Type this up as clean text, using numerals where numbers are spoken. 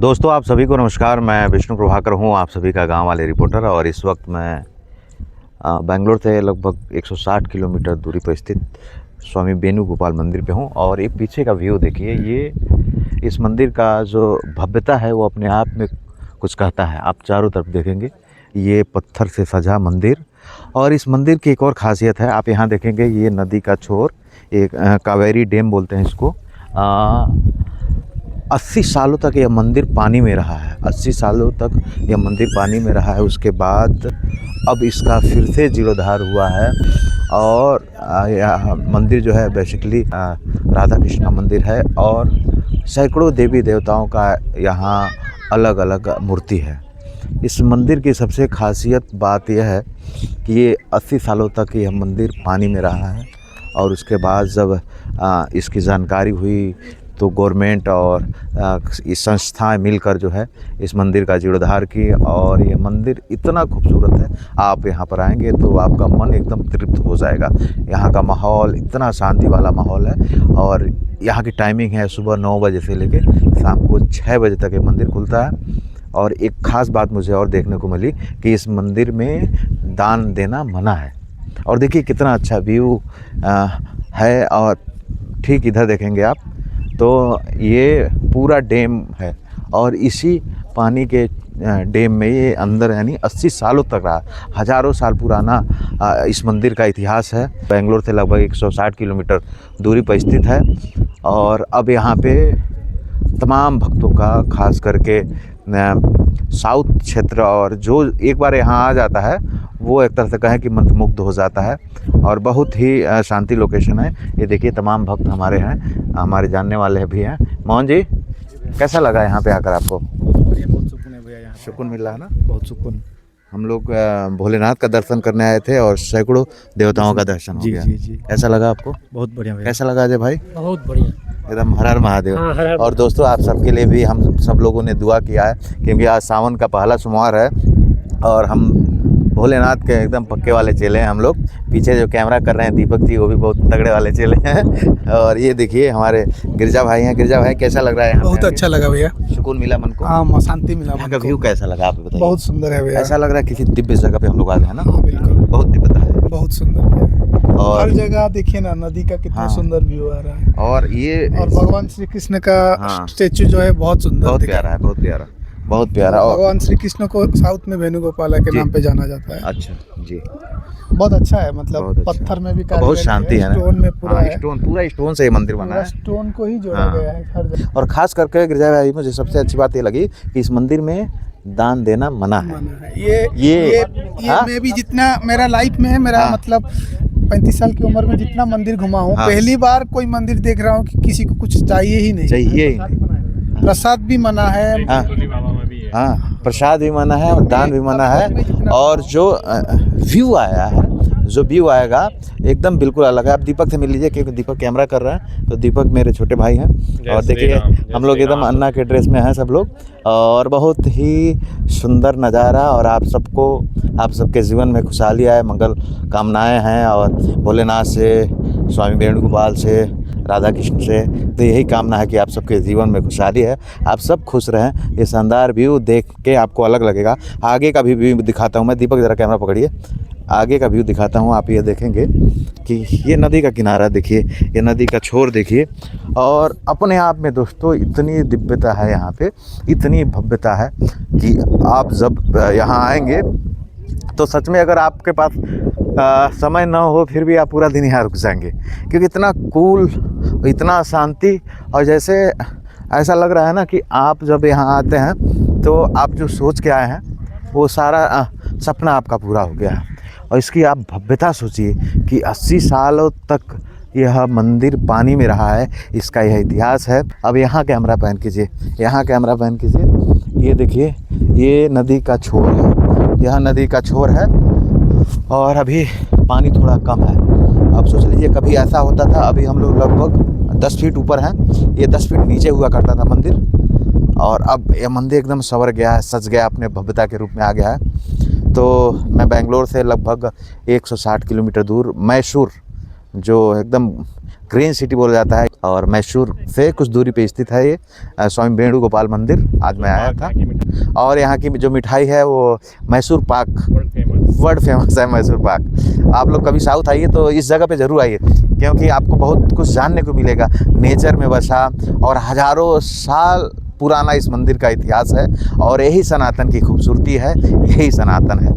दोस्तों आप सभी को नमस्कार। मैं विष्णु प्रभाकर हूं, आप सभी का गांव वाले रिपोर्टर। और इस वक्त मैं बेंगलोर से लगभग 160 किलोमीटर दूरी पर स्थित स्वामी वेणुगोपाल मंदिर पे हूं। और ये पीछे का व्यू देखिए, ये इस मंदिर का जो भव्यता है वो अपने आप में कुछ कहता है। आप चारों तरफ देखेंगे ये पत्थर से सजा मंदिर। और इस मंदिर की एक और ख़ासियत है, आप यहाँ देखेंगे ये नदी का छोर, एक कावेरी डैम बोलते हैं इसको। 80 सालों तक यह मंदिर पानी में रहा है। 80 सालों तक यह मंदिर पानी में रहा है। उसके बाद अब इसका फिर से जीर्णोद्धार हुआ है। और यह मंदिर जो है बेसिकली राधा कृष्ण मंदिर है। और सैकड़ों देवी देवताओं का यहाँ अलग अलग मूर्ति है। इस मंदिर की सबसे खासियत बात यह है कि ये 80 सालों तक यह मंदिर पानी में रहा है। और उसके बाद जब इसकी जानकारी हुई तो गवर्नमेंट और इस संस्थाएं मिलकर जो है इस मंदिर का जीर्णोद्धार की। और ये मंदिर इतना खूबसूरत है, आप यहाँ पर आएंगे तो आपका मन एकदम तृप्त हो जाएगा। यहाँ का माहौल इतना शांति वाला माहौल है। और यहाँ की टाइमिंग है सुबह 9 बजे से लेके शाम को 6 बजे तक ये मंदिर खुलता है। और एक ख़ास बात मुझे और देखने को मिली कि इस मंदिर में दान देना मना है। और देखिए कितना अच्छा व्यू है। और ठीक इधर देखेंगे आप तो ये पूरा डैम है। और इसी पानी के डैम में ये अंदर यानी 80 सालों तक रहा। हज़ारों साल पुराना इस मंदिर का इतिहास है। बेंगलोर से लगभग 160 किलोमीटर दूरी पर स्थित है। और अब यहाँ पे तमाम भक्तों का, खास करके साउथ क्षेत्र, और जो एक बार यहाँ आ जाता है वो एक तरह से कहें कि मंत्रमुग्ध हो जाता है। और बहुत ही शांति लोकेशन है। ये देखिए तमाम भक्त हमारे हैं, हमारे जानने वाले भी हैं। मोहन जी, कैसा लगा यहाँ पे आकर आपको? बहुत सुकून है भैया, यहाँ सुकून मिल रहा है ना? बहुत सुकून। हम लोग भोलेनाथ का दर्शन करने आए थे और सैकड़ों देवताओं का दर्शन हो गया। जी। कैसा लगा आपको? बहुत बढ़िया भैया। कैसा लगा अजय भाई? बहुत बढ़िया एकदम हर हर महादेव। हाँ, हर हर। और दोस्तों आप सबके लिए भी हम सब लोगों ने दुआ किया है, क्योंकि आज सावन का पहला सोमवार है। और हम भोलेनाथ के एकदम पक्के वाले चेले हैं हम लोग। पीछे जो कैमरा कर रहे हैं दीपक जी, वो भी बहुत तगड़े वाले चेले हैं। और ये देखिए हमारे गिरजा भाई हैं। गिरजा भाई कैसा लग रहा है यहाँ? बहुत अच्छा लगा भैया। सुकून मिला मन को? हाँ, शांति मिला यहाँ मन का को। व्यू कैसा लगा आप बताइए? बहुत सुंदर है भैया। ऐसा लग रहा है किसी दिव्य जगह पे हम लोग आ गए हैं ना? हाँ, बिल्कुल बहुत दिव्यता है। बहुत सुंदर भैया। और हर जगह देखिए ना, नदी का कितना हाँ। सुंदर व्यू आ रहा है। और ये और भगवान श्री कृष्ण का हाँ। स्टेचू जो है बहुत सुंदर, बहुत प्यारा है, बहुत प्यारा, बहुत प्यारा। और भगवान श्री कृष्ण को साउथ में वेणुगोपाल के नाम पे जाना जाता है। अच्छा जी, बहुत अच्छा है। मतलब बहुत अच्छा। पत्थर में भी बहुत शांति है ना? स्टोन में पूरा हाँ, है। पूरा स्टोन से ये मंदिर बना है। स्टोन को ही जोड़ा हाँ। गया है हर जगह। और खास करके गिरजा भाई मुझे सबसे अच्छी बात ये लगी कि इस मंदिर में दान देना मना है। माना है। ये हाँ? मैं भी जितना मेरा लाइफ में है, मेरा हाँ। मतलब 35 साल की उम्र में जितना मंदिर घुमा हूँ, हाँ। पहली बार कोई मंदिर देख रहा हूँ कि किसी को कुछ चाहिए ही नहीं। चाहिए ही नहीं। प्रसाद भी मना है। हाँ हाँ, प्रसाद भी मना है और दान भी मना है। और जो व्यू आया है, जो व्यू आएगा एकदम बिल्कुल अलग है। आप दीपक से मिल लीजिए, क्योंकि दीपक कैमरा कर रहा है। तो दीपक मेरे छोटे भाई हैं। और देखिए हम लोग एकदम अन्ना के ड्रेस में हैं सब लोग। और बहुत ही सुंदर नज़ारा। और आप सबको, आप सबके जीवन में खुशहाली आए, मंगल कामनाएं हैं। और भोलेनाथ से, स्वामी वेणुगोपाल से, राधा कृष्ण से तो यही कामना है कि आप सबके जीवन में खुशहाली है, आप सब खुश रहें। ये शानदार व्यू देख के आपको अलग लगेगा। आगे का भी व्यू दिखाता हूँ मैं। दीपक ज़रा कैमरा पकड़िए, आगे का व्यू दिखाता हूँ। आप ये देखेंगे कि ये नदी का किनारा देखिए, ये नदी का छोर देखिए। और अपने आप में दोस्तों इतनी दिव्यता है यहाँ पे, इतनी भव्यता है कि आप जब यहाँ आएंगे तो सच में अगर आपके पास समय ना हो फिर भी आप पूरा दिन यहाँ रुक जाएंगे, क्योंकि इतना कूल, इतना शांति। और जैसे ऐसा लग रहा है ना कि आप जब यहाँ आते हैं तो आप जो सोच के आए हैं वो सारा सपना आपका पूरा हो गया है। और इसकी आप भव्यता सोचिए कि 80 सालों तक यह मंदिर पानी में रहा है, इसका यह इतिहास है। अब यहाँ कैमरा पैन कीजिए, यहाँ कैमरा पैन कीजिए। ये देखिए ये नदी का छोर है, यह नदी का छोर है। और अभी पानी थोड़ा कम है। अब सोच लीजिए कभी ऐसा होता था, अभी हम लोग लगभग 10 फीट ऊपर हैं, ये 10 फीट नीचे हुआ करता था मंदिर। और अब यह मंदिर एकदम संवर गया है, सज गया, अपने भव्यता के रूप में आ गया है। तो मैं बेंगलोर से लगभग 160 किलोमीटर दूर मैसूर, जो एकदम ग्रीन सिटी बोला जाता है। और मैसूर से कुछ दूरी पे स्थित है ये स्वामी वेणुगोपाल मंदिर। आज मैं आया था। और यहाँ की जो मिठाई है वो मैसूर पाक, वर्ल्ड फेमस है मैसूर पाक। आप लोग कभी साउथ आइए तो इस जगह पे ज़रूर आइए, क्योंकि आपको बहुत कुछ जानने को मिलेगा। नेचर में बसा और हज़ारों साल पुराना इस मंदिर का इतिहास है, और यही सनातन की खूबसूरती है, यही सनातन है।